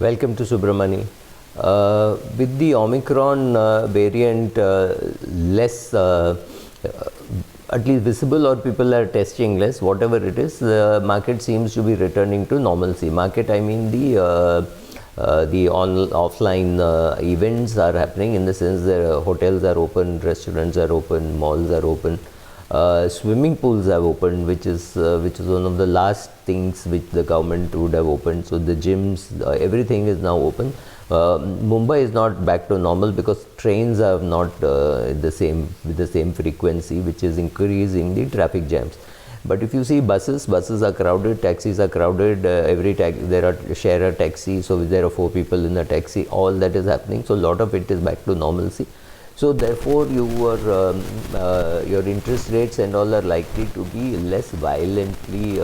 Welcome to Subramani. With the Omicron variant less, at least visible, or people are testing less, whatever it is, the market seems to be returning to normalcy. Market, I mean the offline events are happening, in the sense that hotels are open, restaurants are open, malls are open. Swimming pools have opened, which is one of the last things which the government would have opened. So the gyms, everything is now open. Mumbai is not back to normal because trains are not with the same frequency, which is increasing the traffic jams. But if you see buses are crowded, taxis are crowded. There are share a taxi, so there are 4 people in a taxi. All that is happening. So a lot of it is back to normalcy. So therefore, your interest rates and all are likely to be less violently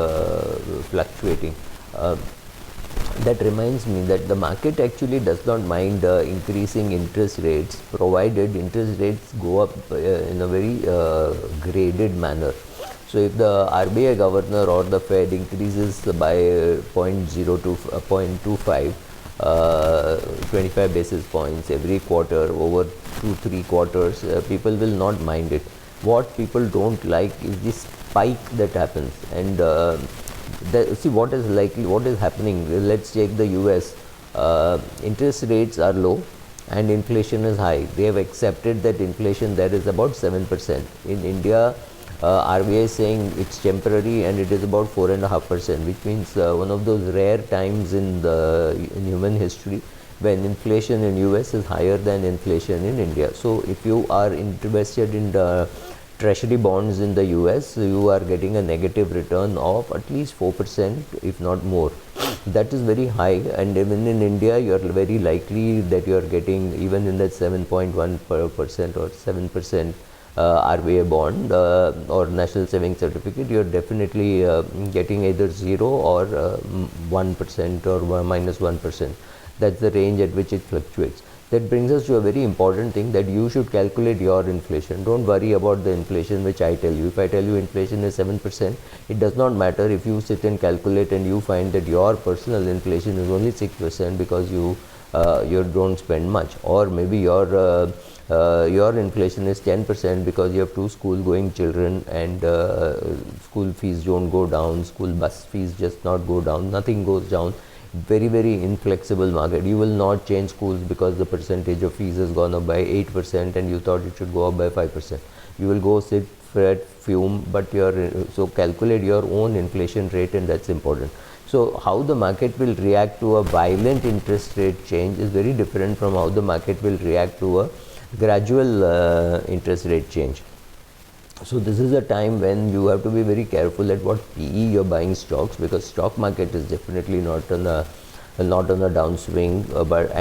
fluctuating. That reminds me that the market actually does not mind increasing interest rates, provided interest rates go up in a very graded manner. So if the RBI governor or the Fed increases by 0.0 to 0.25, 25 basis points every quarter over 2-3 quarters, people will not mind it. What people don't like is the spike that happens. And see what is happening. Let's take the US. Interest rates are low and inflation is high. They have accepted that inflation there is about 7%. In India, RBI is saying it's temporary and it is about 4.5%, which means one of those rare times in human history when inflation in US is higher than inflation in India. So if you are invested in the treasury bonds in the US, you are getting a negative return of at least 4%, if not more. That is very high, and even in India, you are very likely that you are getting, even in that 7.1% or 7% RBI bond or National Savings Certificate, you are definitely getting either 0 or 1% or minus 1%. That's the range at which it fluctuates. That brings us to a very important thing, that you should calculate your inflation. Don't worry about the inflation which I tell you. If I tell you inflation is 7%, it does not matter if you sit and calculate and you find that your personal inflation is only 6% because you don't spend much, or maybe your inflation is 10% because you have 2 school going children and school fees don't go down, school bus fees just not go down, nothing goes down. Very, very inflexible market. You will not change schools because the percentage of fees has gone up by 8% and you thought it should go up by 5%. You will go sit, fret, fume, but so calculate your own inflation rate, and that's important. So how the market will react to a violent interest rate change is very different from how the market will react to a gradual interest rate change. So this is a time when you have to be very careful at what PE you're buying stocks, because stock market is definitely not on a downswing, but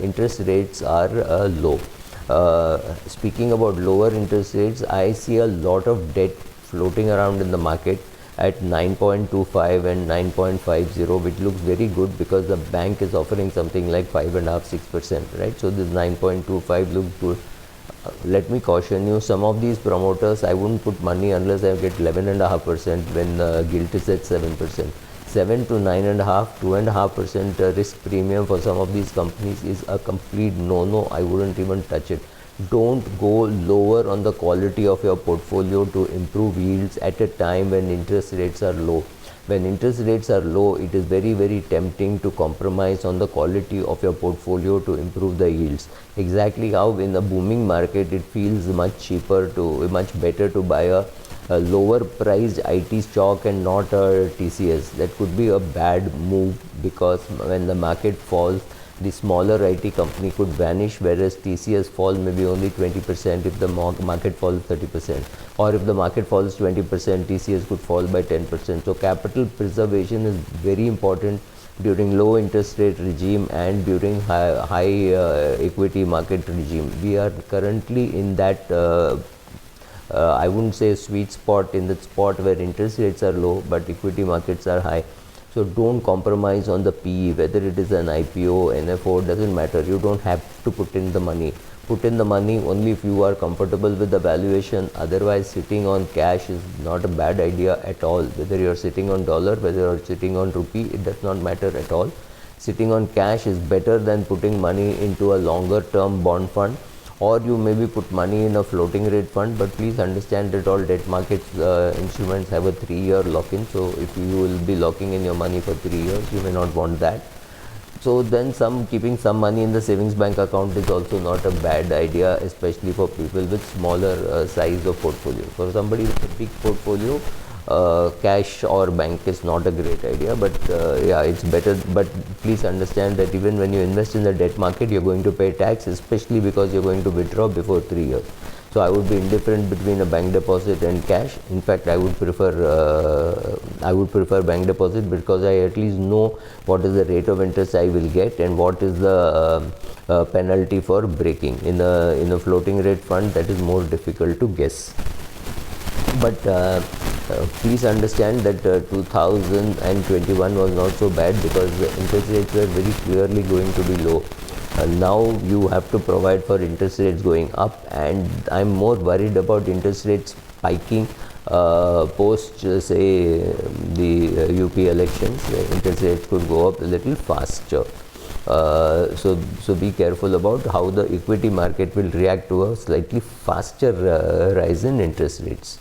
interest rates are low. Speaking about lower interest rates, I see a lot of debt floating around in the market at 9.25 and 9.50, which looks very good because the bank is offering something like 5.5-6%, right? So this 9.25 looks good. Let me caution you, some of these promoters, I wouldn't put money unless I get 11.5% when gilt is at 7%. 7 to 9.5, 2.5% risk premium for some of these companies is a complete no-no. I wouldn't even touch it. Don't go lower on the quality of your portfolio to improve yields at a time when interest rates are low. When interest rates are low, it is very, very tempting to compromise on the quality of your portfolio to improve the yields. Exactly how in a booming market it feels much better to buy a lower priced IT stock and not a TCS. That could be a bad move, because when the market falls, the smaller IT company could vanish, whereas TCS falls maybe only 20% if the market falls 30%, or if the market falls 20%, TCS could fall by 10%. So capital preservation is very important during low interest rate regime and during high equity market regime. We are currently in that I wouldn't say sweet spot, in the spot where interest rates are low but equity markets are high. So don't compromise on the PE, whether it is an IPO, NFO, doesn't matter. You don't have to put in the money. Put in the money only if you are comfortable with the valuation. Otherwise, sitting on cash is not a bad idea at all. Whether you're sitting on dollar, whether you're sitting on rupee, it does not matter at all. sitting on cash is better than putting money into a longer term bond fund, or you maybe put money in a floating rate fund. But please understand that all debt markets instruments have a 3-year lock-in. So if you will be locking in your money for 3 years, you may not want that. So then keeping some money in the savings bank account is also not a bad idea, especially for people with smaller size of portfolio. For somebody with a big portfolio, cash or bank is not a great idea, but yeah, it's better. But please understand that even when you invest in the debt market, you're going to pay tax, especially because you're going to withdraw before 3 years. So I would be indifferent between a bank deposit and cash. In fact, I would prefer bank deposit, because I at least know what is the rate of interest I will get and what is the penalty for breaking. In a floating rate fund, that is more difficult to guess. But please understand that 2021 was not so bad, because the interest rates were very clearly going to be low. Now you have to provide for interest rates going up, and I'm more worried about interest rates spiking post say the UP elections. Interest rates could go up a little faster. So be careful about how the equity market will react to a slightly faster rise in interest rates.